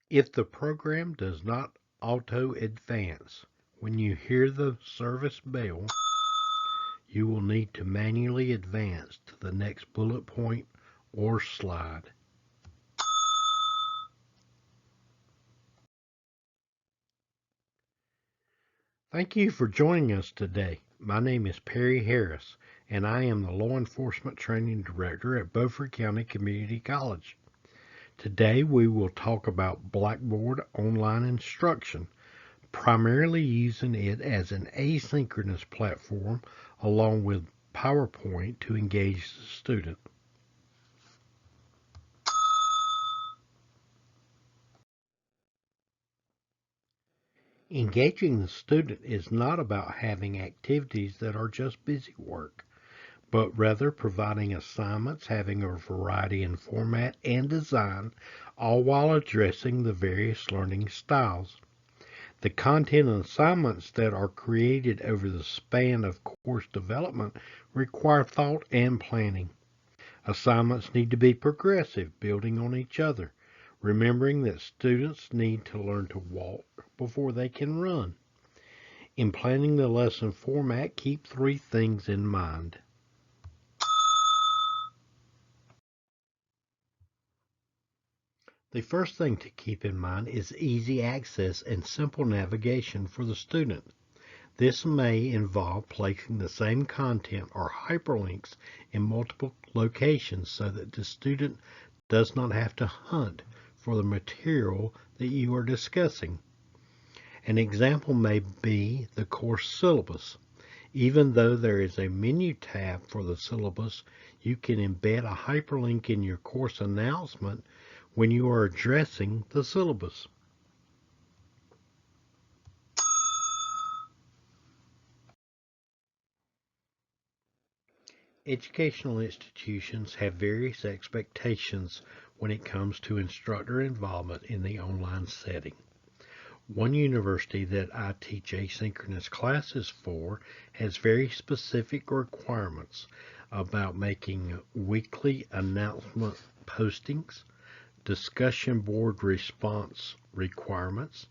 If the program does not auto-advance when you hear the service bell, you will need to manually advance to the next bullet point or slide. Thank you for joining us today. My name is Perry Harris, and I am the Law Enforcement Training Director at Beaufort County Community College. Today we will talk about Blackboard online instruction, primarily using it as an asynchronous platform along with PowerPoint to engage the student. Engaging the student is not about having activities that are just busy work, but rather providing assignments having a variety in format and design, all while addressing the various learning styles. The content and assignments that are created over the span of course development require thought and planning. Assignments need to be progressive, building on each other, remembering that students need to learn to walk before they can run. In planning the lesson format, keep three things in mind. The first thing to keep in mind is easy access and simple navigation for the student. This may involve placing the same content or hyperlinks in multiple locations so that the student does not have to hunt for the material that you are discussing. An example may be the course syllabus. Even though there is a menu tab for the syllabus, you can embed a hyperlink in your course announcement when you are addressing the syllabus. Educational institutions have various expectations when it comes to instructor involvement in the online setting. One university that I teach asynchronous classes for has very specific requirements about making weekly announcement postings, discussion board response requirements,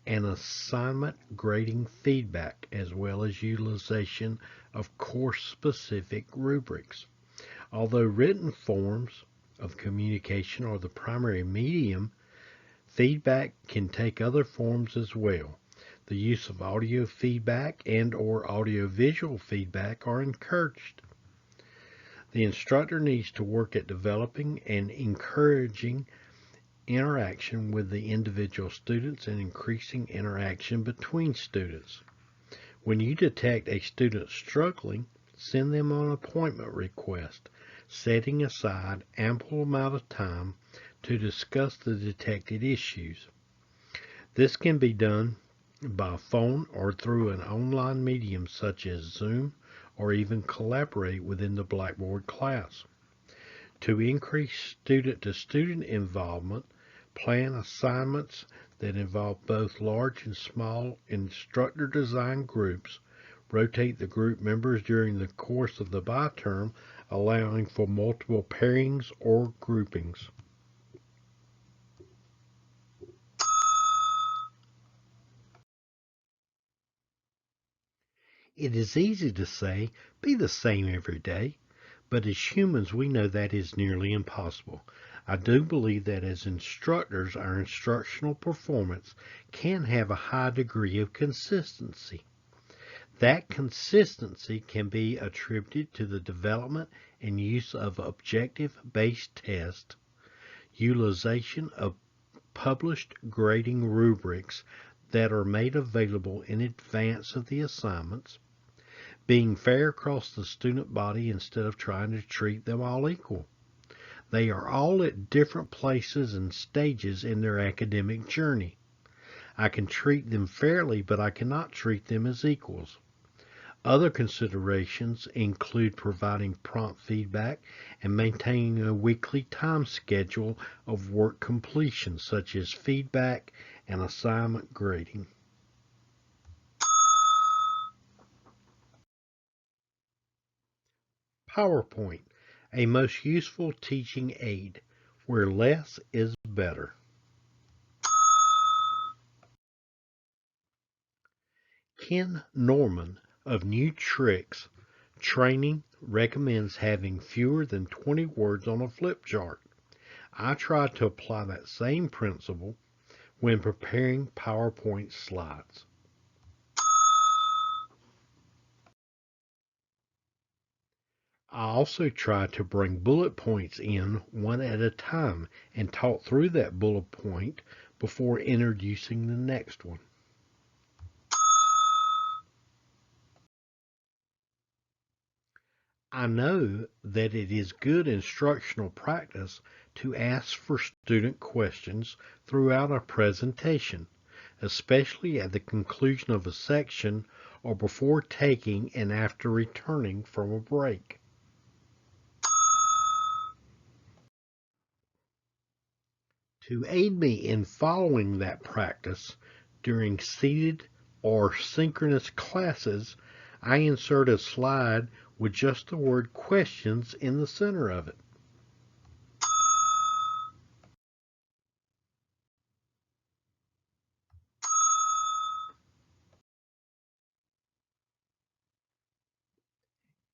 and assignment grading feedback, as well as utilization of course-specific rubrics. Although written forms of communication are the primary medium, feedback can take other forms as well. The use of audio feedback and or audio-visual feedback are encouraged. The instructor needs to work at developing and encouraging interaction with the individual students and increasing interaction between students. When you detect a student struggling, send them an appointment request, setting aside ample amount of time to discuss the detected issues. This can be done by phone or through an online medium such as Zoom, or even collaborate within the Blackboard class. To increase student-to-student involvement, plan assignments that involve both large and small instructor-designed groups. Rotate the group members during the course of the bi-term, allowing for multiple pairings or groupings. It is easy to say, be the same every day, but as humans we know that is nearly impossible. I do believe that as instructors, our instructional performance can have a high degree of consistency. That consistency can be attributed to the development and use of objective-based tests, utilization of published grading rubrics that are made available in advance of the assignments, being fair across the student body instead of trying to treat them all equal. They are all at different places and stages in their academic journey. I can treat them fairly, but I cannot treat them as equals. Other considerations include providing prompt feedback and maintaining a weekly time schedule of work completion, such as feedback and assignment grading. PowerPoint, a most useful teaching aid, where less is better. Ken Norman of New Tricks Training recommends having fewer than 20 words on a flip chart. I try to apply that same principle when preparing PowerPoint slides. I also try to bring bullet points in one at a time and talk through that bullet point before introducing the next one. I know that it is good instructional practice to ask for student questions throughout a presentation, especially at the conclusion of a section or before taking and after returning from a break. To aid me in following that practice during seated or synchronous classes, I insert a slide with just the word questions in the center of it.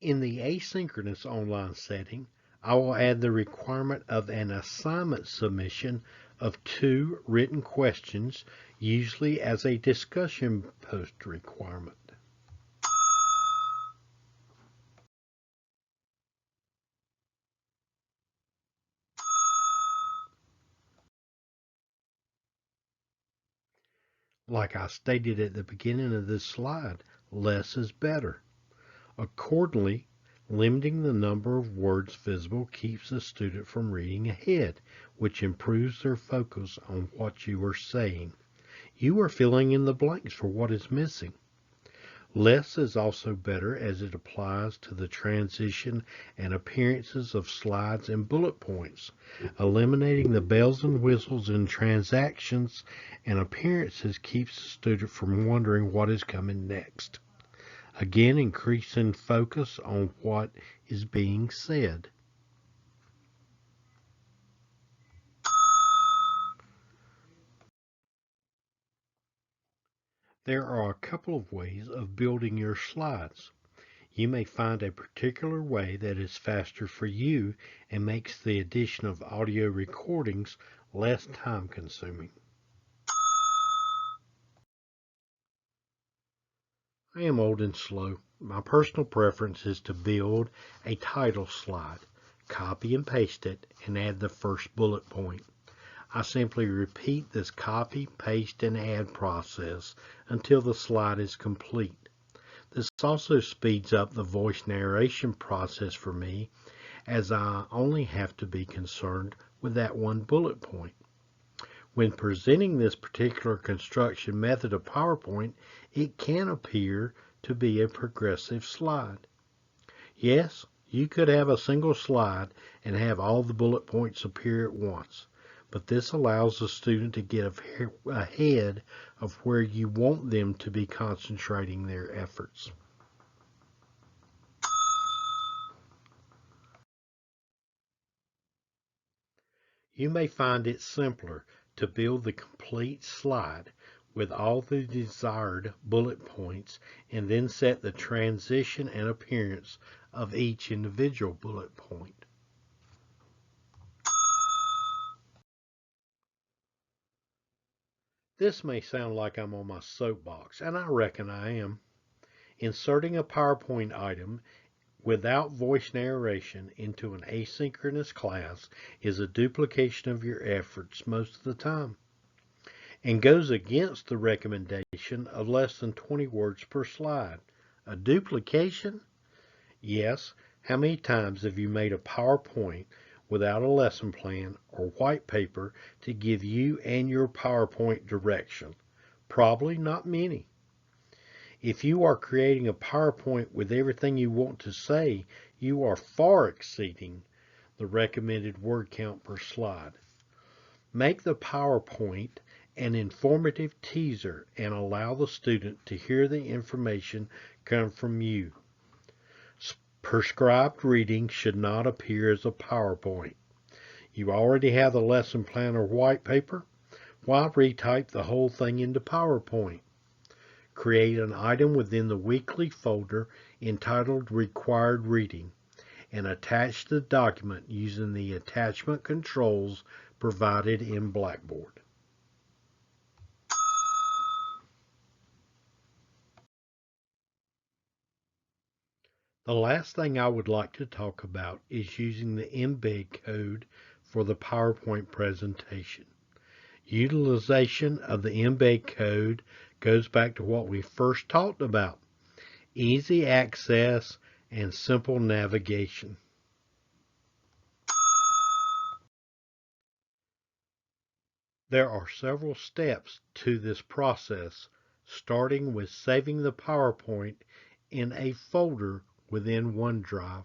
In the asynchronous online setting, I will add the requirement of an assignment submission of 2 written questions, usually as a discussion post requirement. Like I stated at the beginning of this slide, less is better. Accordingly, limiting the number of words visible keeps the student from reading ahead, which improves their focus on what you are saying. You are filling in the blanks for what is missing. Less is also better as it applies to the transition and appearances of slides and bullet points, eliminating the bells and whistles in transactions and appearances keeps the student from wondering what is coming next. Again, increasing focus on what is being said. There are a couple of ways of building your slides. You may find a particular way that is faster for you and makes the addition of audio recordings less time consuming. I am old and slow. My personal preference is to build a title slide, copy and paste it, and add the first bullet point. I simply repeat this copy, paste, and add process until the slide is complete. This also speeds up the voice narration process for me, as I only have to be concerned with that one bullet point. When presenting this particular construction method of PowerPoint, it can appear to be a progressive slide. Yes, you could have a single slide and have all the bullet points appear at once, but this allows the student to get ahead of where you want them to be concentrating their efforts. You may find it simpler to build the complete slide with all the desired bullet points and then set the transition and appearance of each individual bullet point. This may sound like I'm on my soapbox, and I reckon I am. Inserting a PowerPoint item without voice narration into an asynchronous class is a duplication of your efforts most of the time, and goes against the recommendation of less than 20 words per slide. A duplication? Yes. How many times have you made a PowerPoint without a lesson plan or white paper to give you and your PowerPoint direction? Probably not many. If you are creating a PowerPoint with everything you want to say, you are far exceeding the recommended word count per slide. Make the PowerPoint an informative teaser and allow the student to hear the information come from you. Prescribed reading should not appear as a PowerPoint. You already have the lesson plan or white paper. Why retype the whole thing into PowerPoint? Create an item within the weekly folder entitled Required Reading and attach the document using the attachment controls provided in Blackboard. The last thing I would like to talk about is using the embed code for the PowerPoint presentation. Utilization of the embed code goes back to what we first talked about: easy access and simple navigation. There are several steps to this process, starting with saving the PowerPoint in a folder within OneDrive.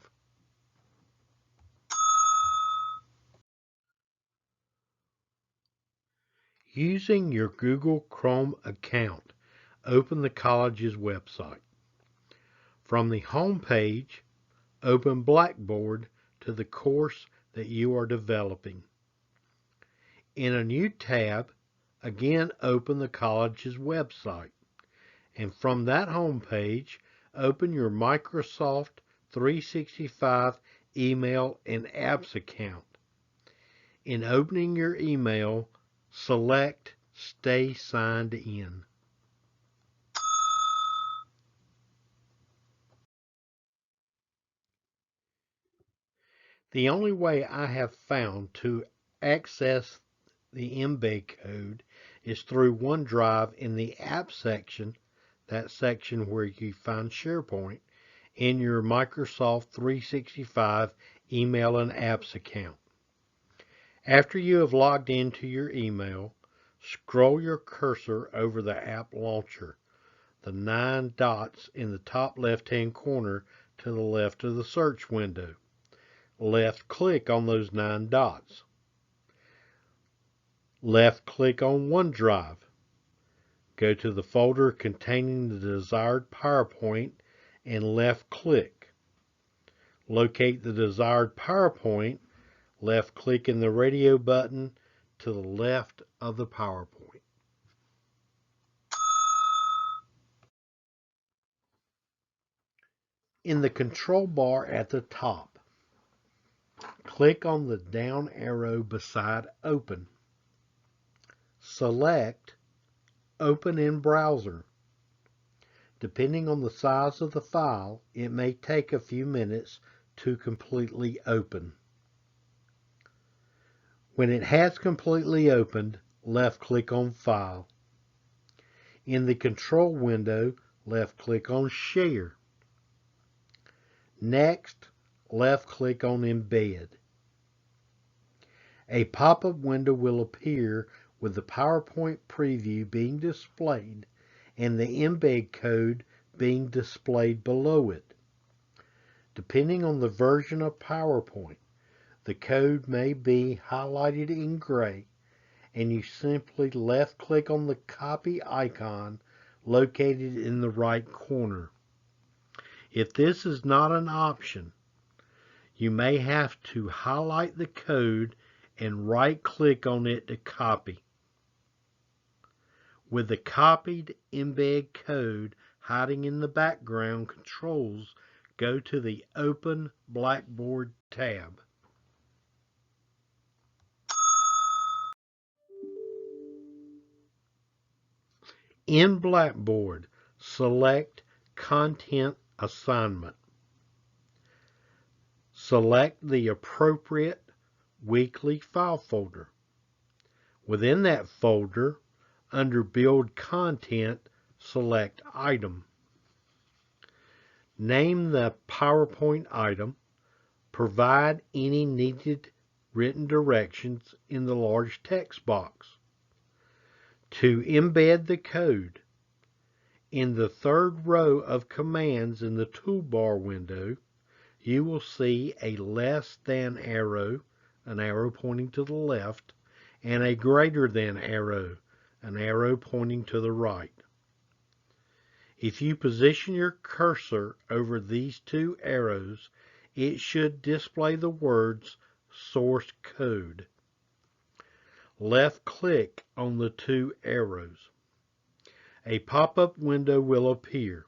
Using your Google Chrome account, open the college's website. From the home page, open Blackboard to the course that you are developing. In a new tab, again open the college's website, and from that home page, open your Microsoft 365 email and apps account. In opening your email, select Stay Signed In. The only way I have found to access the embed code is through OneDrive in the App section, that section where you find SharePoint, in your Microsoft 365 email and apps account. After you have logged into your email, scroll your cursor over the app launcher, the 9 dots in the top left-hand corner to the left of the search window. Left-click on those 9 dots. Left-click on OneDrive. Go to the folder containing the desired PowerPoint and left-click. Locate the desired PowerPoint, left-click in the radio button to the left of the PowerPoint. In the control bar at the top, click on the down arrow beside Open. Select Open in Browser. Depending on the size of the file, it may take a few minutes to completely open. When it has completely opened, left-click on File. In the control window, left-click on Share. Next, left-click on Embed. A pop-up window will appear with the PowerPoint preview being displayed and the embed code being displayed below it. Depending on the version of PowerPoint, the code may be highlighted in gray, and you simply left-click on the copy icon located in the right corner. If this is not an option, you may have to highlight the code and right-click on it to copy. With the copied embed code hiding in the background controls, go to the Open Blackboard tab. In Blackboard, select Content Assignment. Select the appropriate weekly file folder. Within that folder, under Build Content, select Item. Name the PowerPoint item. Provide any needed written directions in the large text box. To embed the code, in the third row of commands in the toolbar window, you will see a less than arrow, an arrow pointing to the left, and a greater than arrow, an arrow pointing to the right. If you position your cursor over these two arrows, it should display the words Source Code. Left-click on the two arrows. A pop-up window will appear.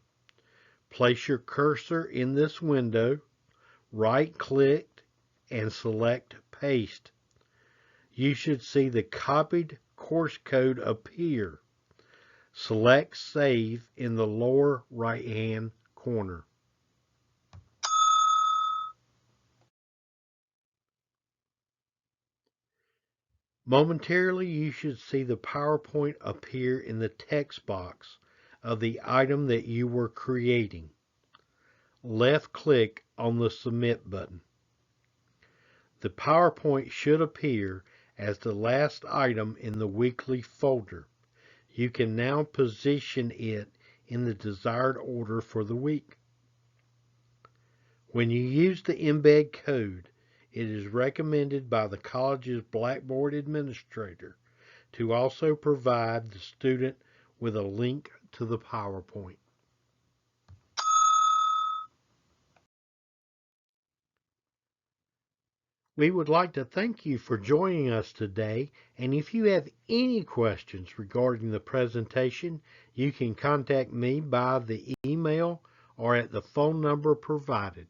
Place your cursor in this window, right-click, and select Paste. You should see the copied course code appear. Select Save in the lower right-hand corner. Momentarily, you should see the PowerPoint appear in the text box of the item that you were creating. Left-click on the Submit button. The PowerPoint should appear as the last item in the weekly folder. You can now position it in the desired order for the week. When you use the embed code, it is recommended by the college's Blackboard administrator to also provide the student with a link to the PowerPoint. We would like to thank you for joining us today, and if you have any questions regarding the presentation, you can contact me by the email or at the phone number provided.